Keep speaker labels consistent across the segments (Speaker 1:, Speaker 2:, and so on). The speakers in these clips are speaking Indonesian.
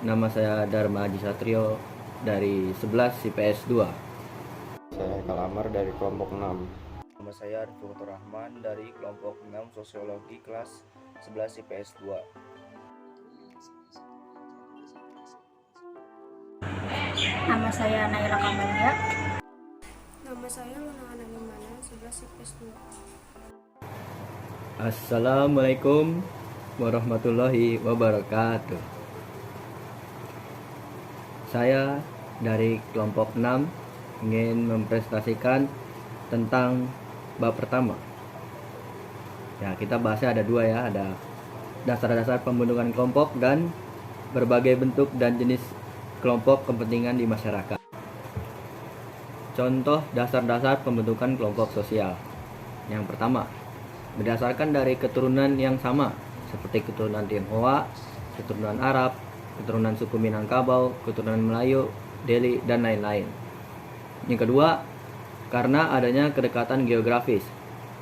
Speaker 1: Nama saya Dharma Aji Satrio dari 11 IPS 2.
Speaker 2: Saya Kalamar dari kelompok 6.
Speaker 3: Nama saya Arifur Rahman dari kelompok 6 Sosiologi kelas 11 IPS 2.
Speaker 4: Nama saya Naila Kamalia.
Speaker 5: Nama saya Luna Anandimana, 11 IPS 2.
Speaker 1: Assalamualaikum warahmatullahi wabarakatuh. Saya dari kelompok 6 ingin mempresentasikan tentang bab pertama. Ya, kita bahasnya ada dua ya, ada dasar-dasar pembentukan kelompok dan berbagai bentuk dan jenis kelompok kepentingan di masyarakat. Contoh dasar-dasar pembentukan kelompok sosial. Yang pertama, berdasarkan dari keturunan yang sama, seperti keturunan Tionghoa, keturunan Arab, keturunan suku Minangkabau, keturunan Melayu, Deli, dan lain-lain. Yang kedua, karena adanya kedekatan geografis,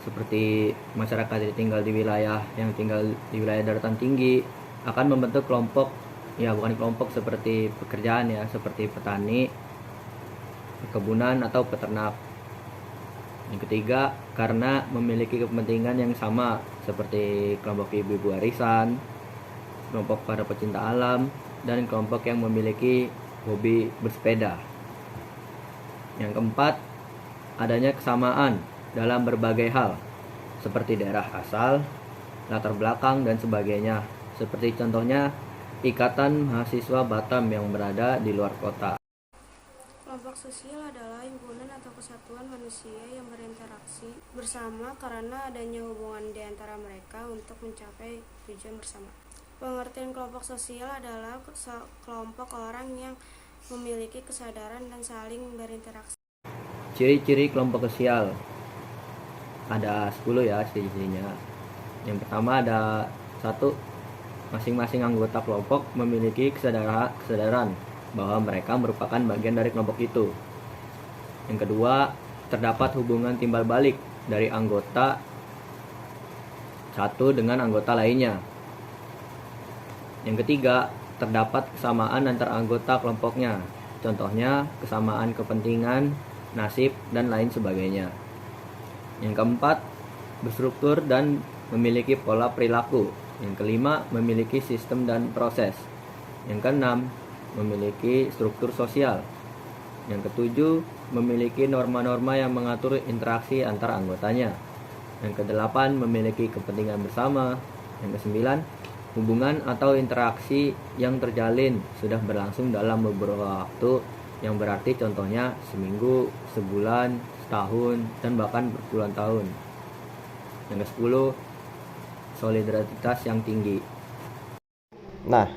Speaker 1: seperti masyarakat yang tinggal di wilayah daratan tinggi akan membentuk kelompok, ya bukan kelompok seperti pekerjaan ya, seperti petani, perkebunan, atau peternak. Yang ketiga, karena memiliki kepentingan yang sama, seperti kelompok ibu-ibu arisan, kelompok para pecinta alam, dan kelompok yang memiliki hobi bersepeda. Yang keempat, adanya kesamaan dalam berbagai hal, seperti daerah asal, latar belakang, dan sebagainya. Seperti contohnya, Ikatan Mahasiswa Batam yang berada di luar kota.
Speaker 5: Kelompok sosial adalah himpunan atau kesatuan manusia yang berinteraksi bersama karena adanya hubungan di antara mereka untuk mencapai tujuan bersama. Pengertian kelompok sosial adalah kelompok orang yang memiliki kesadaran dan saling berinteraksi.
Speaker 1: Ciri-ciri kelompok sosial ada 10 ya ciri-cirinya. Yang pertama ada 1, masing-masing anggota kelompok memiliki kesadaran bahwa mereka merupakan bagian dari kelompok itu. Yang kedua, terdapat hubungan timbal balik dari anggota satu dengan anggota lainnya. Yang ketiga, terdapat kesamaan antar anggota kelompoknya. Contohnya, kesamaan kepentingan, nasib, dan lain sebagainya. Yang keempat, berstruktur dan memiliki pola perilaku. Yang kelima, memiliki sistem dan proses. Yang keenam, memiliki struktur sosial. Yang ketujuh, memiliki norma-norma yang mengatur interaksi antar anggotanya. Yang kedelapan, memiliki kepentingan bersama. Yang kesembilan, hubungan atau interaksi yang terjalin sudah berlangsung dalam beberapa waktu, yang berarti contohnya seminggu, sebulan, setahun, dan bahkan berpuluhan tahun. Yang ke-10, solidaritas yang tinggi.
Speaker 2: Nah,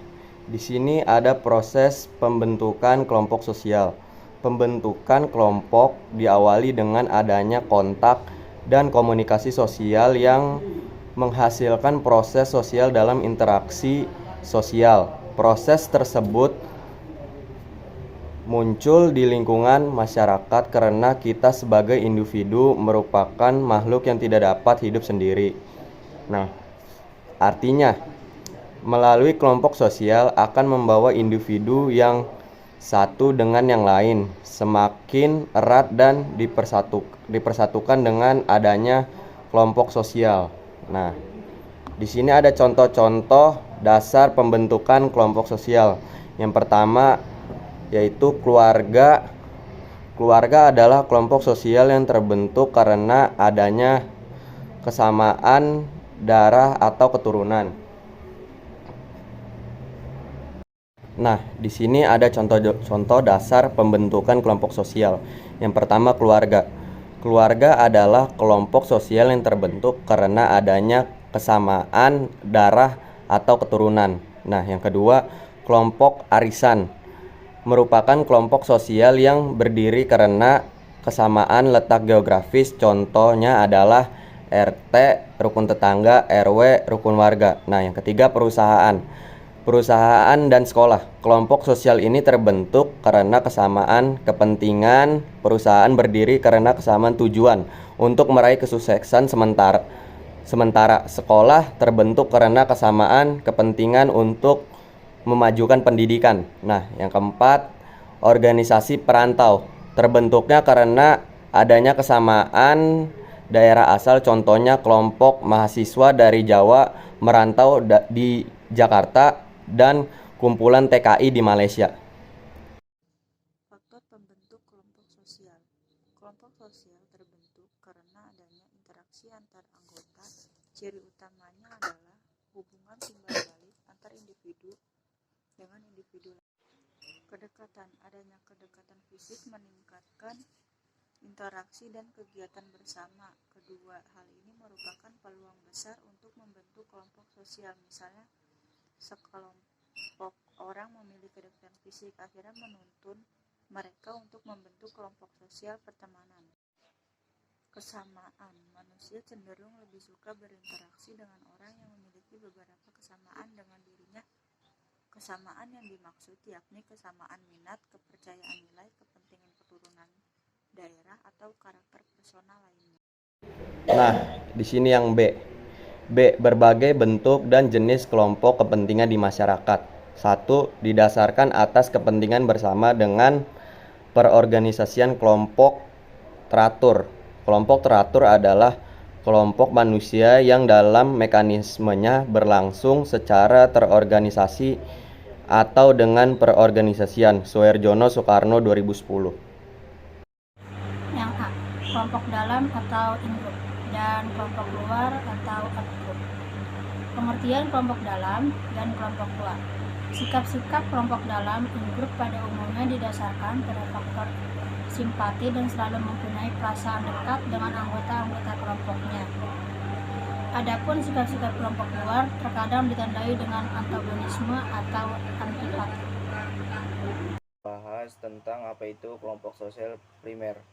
Speaker 2: di sini ada proses pembentukan kelompok sosial. Pembentukan kelompok diawali dengan adanya kontak dan komunikasi sosial yang menghasilkan proses sosial dalam interaksi sosial. Proses tersebut muncul di lingkungan masyarakat karena kita sebagai individu merupakan makhluk yang tidak dapat hidup sendiri. Nah, artinya melalui kelompok sosial akan membawa individu yang satu dengan yang lain semakin erat dan dipersatukan dengan adanya kelompok sosial. Nah, di sini ada contoh-contoh dasar pembentukan kelompok sosial. Yang pertama yaitu keluarga. Keluarga adalah kelompok sosial yang terbentuk karena adanya kesamaan darah atau keturunan. Nah, di sini ada contoh dasar pembentukan kelompok sosial. Yang pertama, keluarga. Keluarga adalah kelompok sosial yang terbentuk karena adanya kesamaan darah atau keturunan. Nah, yang kedua, kelompok arisan. Merupakan kelompok sosial yang berdiri karena kesamaan letak geografis. Contohnya adalah RT, rukun tetangga, RW, rukun warga. Nah, yang ketiga, perusahaan. Perusahaan dan sekolah. Kelompok sosial ini terbentuk karena kesamaan kepentingan. Perusahaan berdiri karena kesamaan tujuan untuk meraih kesuksesan sementara sekolah terbentuk karena kesamaan kepentingan untuk memajukan pendidikan. Nah, yang keempat, organisasi perantau. Terbentuknya karena adanya kesamaan daerah asal, contohnya kelompok mahasiswa dari Jawa merantau di Jakarta dan kumpulan TKI di Malaysia.
Speaker 6: Faktor pembentuk kelompok sosial. Kelompok sosial terbentuk karena adanya interaksi antar anggota. Ciri utamanya adalah hubungan timbal balik antar individu dengan individu lain. Kedekatan. Adanya kedekatan fisik meningkatkan interaksi dan kegiatan bersama. Kedua hal ini merupakan peluang besar untuk membentuk kelompok sosial. Misalnya, sekelompok orang memiliki kedekatan fisik, akhirnya menuntun mereka untuk membentuk kelompok sosial pertemanan. Kesamaan. Manusia cenderung lebih suka berinteraksi dengan orang yang memiliki beberapa kesamaan dengan dirinya. Kesamaan yang dimaksud yakni kesamaan minat, kepercayaan nilai, kepentingan keturunan daerah, atau karakter personal lainnya.
Speaker 2: Nah, di sini yang B. B. Berbagai bentuk dan jenis kelompok kepentingan di masyarakat. 1. Didasarkan atas kepentingan bersama dengan perorganisasian kelompok teratur. Kelompok teratur adalah kelompok manusia yang dalam mekanismenya berlangsung secara terorganisasi atau dengan perorganisasian. Suherjono Soekarno 2010.
Speaker 4: Yang A. Kelompok dalam atau in-group dan kelompok luar atau out-group. Pengertian kelompok dalam dan kelompok luar. Sikap-sikap kelompok dalam in-group pada umumnya didasarkan pada faktor simpati dan selalu mempunyai perasaan dekat dengan anggota-anggota kelompoknya. Adapun sikap-sikap kelompok luar terkadang ditandai dengan antagonisme atau antipati.
Speaker 3: Bahas tentang apa itu kelompok sosial primer.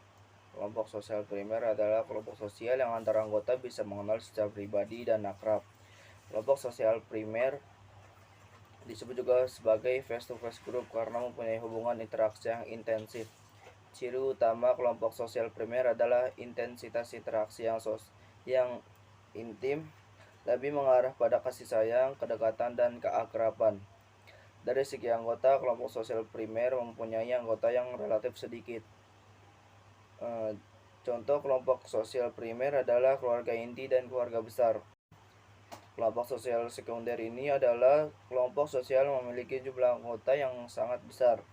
Speaker 3: Kelompok sosial primer adalah kelompok sosial yang antara anggota bisa mengenal secara pribadi dan akrab. Kelompok sosial primer disebut juga sebagai face-to-face group karena mempunyai hubungan interaksi yang intensif. Ciri utama kelompok sosial primer adalah intensitas interaksi yang intim, lebih mengarah pada kasih sayang, kedekatan, dan keakraban. Dari segi anggota, kelompok sosial primer mempunyai anggota yang relatif sedikit. Contoh kelompok sosial primer adalah keluarga inti dan keluarga besar. Kelompok sosial sekunder ini adalah kelompok sosial yang memiliki jumlah anggota yang sangat besar,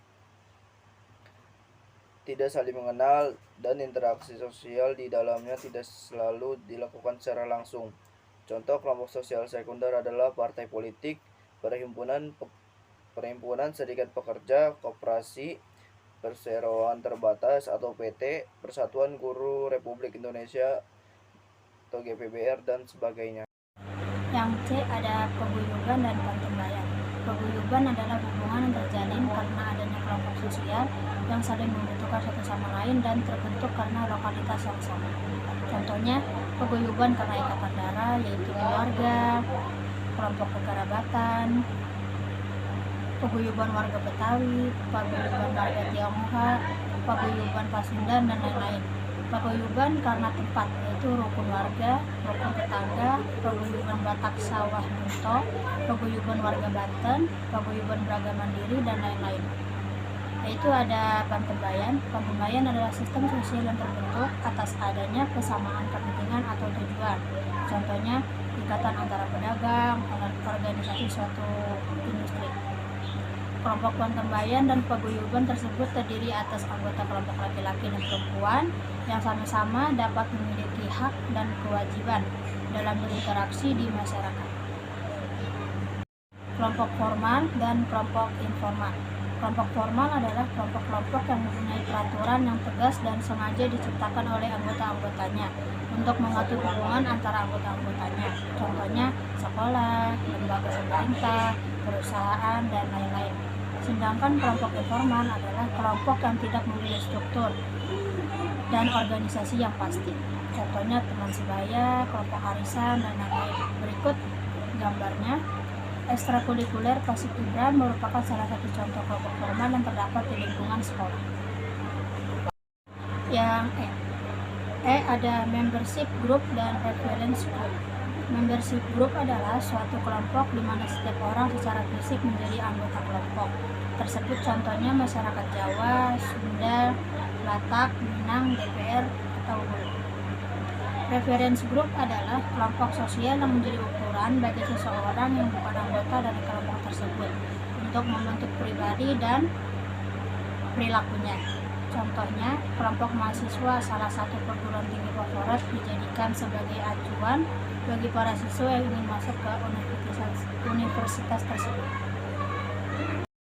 Speaker 3: tidak saling mengenal, dan interaksi sosial di dalamnya tidak selalu dilakukan secara langsung. Contoh kelompok sosial sekunder adalah partai politik, perhimpunan serikat pekerja, koperasi, perseroan terbatas atau PT, Persatuan Guru Republik Indonesia atau GPBR, dan sebagainya.
Speaker 4: Yang C. Ada paguyuban dan pantembayan. Paguyuban adalah hubungan yang terjalin karena adanya kelompok sosial yang saling membutuhkan satu sama lain dan terbentuk karena lokalitas yang sama. Contohnya, paguyuban karena ikatan darah, yaitu keluarga, kelompok kekerabatan, paguyuban warga Betawi, paguyuban warga Tionghoa, paguyuban Pasundan, dan lain-lain. Paguyuban karena tempat, yaitu rukun warga, rukun tetangga, paguyuban Batak Sawah Bunto, paguyuban warga Banten, paguyuban Braga Mandiri, dan lain-lain. Yaitu ada pantembayan. Pantembayan adalah sistem sosial yang terbentuk atas adanya kesamaan kepentingan atau tujuan. Contohnya, ikatan antara pedagang, organisasi suatu industri. Kelompok pantembayan dan paguyuban tersebut terdiri atas anggota kelompok laki-laki dan perempuan yang sama-sama dapat memiliki hak dan kewajiban dalam berinteraksi di masyarakat. Kelompok formal dan kelompok informal. Kelompok formal adalah kelompok-kelompok yang mempunyai peraturan yang tegas dan sengaja diciptakan oleh anggota-anggotanya untuk mengatur hubungan antara anggota-anggotanya. Contohnya sekolah, lembaga pemerintah, perusahaan, dan lain-lain. Sedangkan kelompok informal adalah kelompok yang tidak memiliki struktur dan organisasi yang pasti. Contohnya teman sebaya, kelompok arisan, dan lain-lain. Berikut gambarnya. Ekstrakurikuler paskibra merupakan salah satu contoh kelompok formal yang terdapat di lingkungan sekolah. Yang E ada membership group dan reference group. Membership group adalah suatu kelompok di mana setiap orang secara fisik menjadi anggota kelompok tersebut. Contohnya masyarakat Jawa, Sunda, Batak, Minang, DPR, atau Hulu. Reference group adalah kelompok sosial yang menjadi ukuran bagi seseorang yang bukan anggota dari kelompok tersebut untuk membentuk pribadi dan perilakunya. Contohnya, kelompok mahasiswa salah satu perguruan tinggi favorit dijadikan sebagai acuan bagi para siswa yang ingin masuk ke universitas tersebut.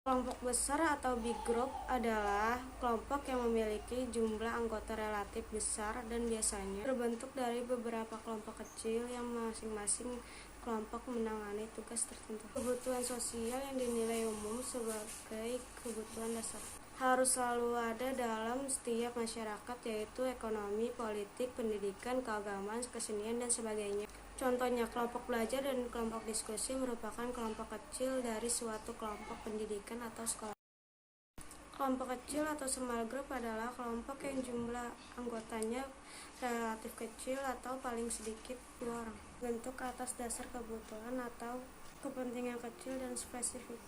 Speaker 5: Kelompok besar atau big group adalah kelompok yang memiliki jumlah anggota relatif besar dan biasanya terbentuk dari beberapa kelompok kecil yang masing-masing kelompok menangani tugas tertentu. Kebutuhan sosial yang dinilai umum sebagai kebutuhan dasar harus selalu ada dalam setiap masyarakat, yaitu ekonomi, politik, pendidikan, keagamaan, kesenian, dan sebagainya. Contohnya, kelompok belajar dan kelompok diskusi merupakan kelompok kecil dari suatu kelompok pendidikan atau sekolah. Kelompok kecil atau small group adalah kelompok yang jumlah anggotanya relatif kecil atau paling sedikit 2 orang. Bentuk atas dasar kebutuhan atau kepentingan kecil dan spesifik.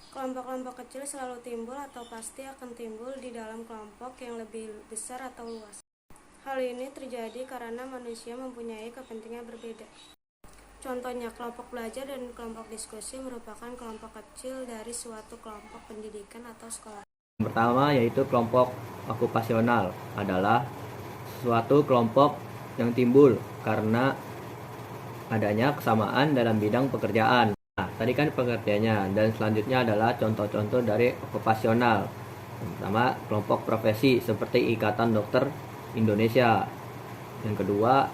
Speaker 5: Kelompok-kelompok kecil selalu timbul atau pasti akan timbul di dalam kelompok yang lebih besar atau luas. Hal ini terjadi karena manusia mempunyai kepentingan berbeda. Contohnya, kelompok belajar dan kelompok diskusi merupakan kelompok kecil dari suatu kelompok pendidikan atau sekolah.
Speaker 1: Yang pertama yaitu kelompok okupasional adalah suatu kelompok yang timbul karena adanya kesamaan dalam bidang pekerjaan. Nah, tadi kan pengertiannya, dan selanjutnya adalah contoh-contoh dari okupasional. Yang pertama, kelompok profesi seperti Ikatan Dokter Indonesia. Yang kedua,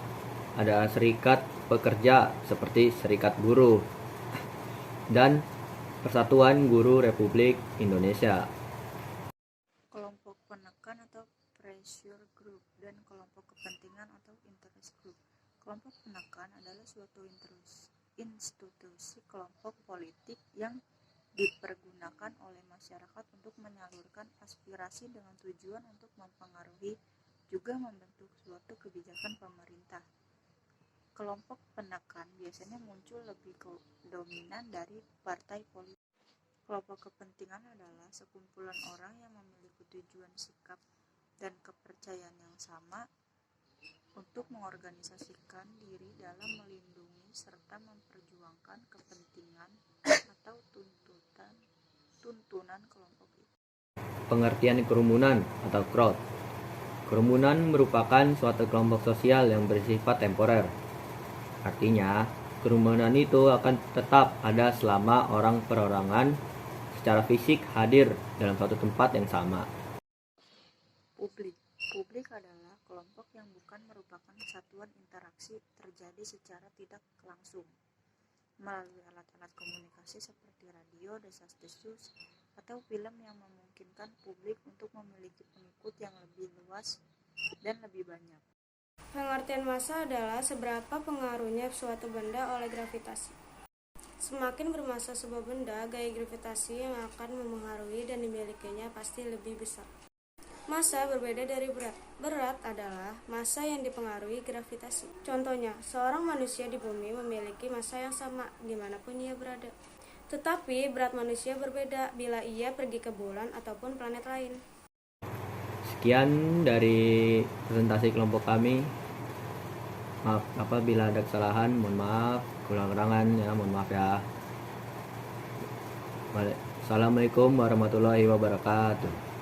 Speaker 1: ada serikat pekerja seperti Serikat Buruh dan Persatuan Guru Republik Indonesia.
Speaker 6: Kelompok penekan atau pressure group dan kelompok kepentingan atau interest group. Kelompok penekan adalah suatu institusi kelompok politik yang dipergunakan oleh masyarakat untuk menyalurkan aspirasi dengan tujuan untuk mempengaruhi juga membentuk suatu kebijakan pemerintah. Kelompok penekan biasanya muncul lebih dominan dari partai politik. Kelompok kepentingan adalah sekumpulan orang yang memiliki tujuan, sikap, dan kepercayaan yang sama untuk mengorganisasikan diri dalam melindungi serta memperjuangkan kepentingan atau tuntunan kelompok itu.
Speaker 1: Pengertian kerumunan atau crowd. Kerumunan merupakan suatu kelompok sosial yang bersifat temporer. Artinya, kerumunan itu akan tetap ada selama orang perorangan secara fisik hadir dalam suatu tempat yang sama.
Speaker 6: Publik adalah kelompok yang bukan merupakan satuan interaksi terjadi secara tidak langsung melalui alat-alat komunikasi seperti radio, desas-desus, atau film yang memungkinkan publik untuk memiliki pengikut yang lebih luas dan lebih banyak.
Speaker 5: Pengertian massa adalah seberapa pengaruhnya suatu benda oleh gravitasi. Semakin bermassa sebuah benda, gaya gravitasi yang akan memengaruhi dan dimilikinya pasti lebih besar. Massa berbeda dari berat. Berat adalah massa yang dipengaruhi gravitasi. Contohnya, seorang manusia di bumi memiliki massa yang sama dimanapun ia berada. Tetapi berat manusia berbeda bila ia pergi ke bulan ataupun planet lain.
Speaker 1: Sekian dari presentasi kelompok kami. Maaf apabila ada kesalahan, mohon maaf. Kurang-kurangan ya, mohon maaf ya. Assalamualaikum warahmatullahi wabarakatuh.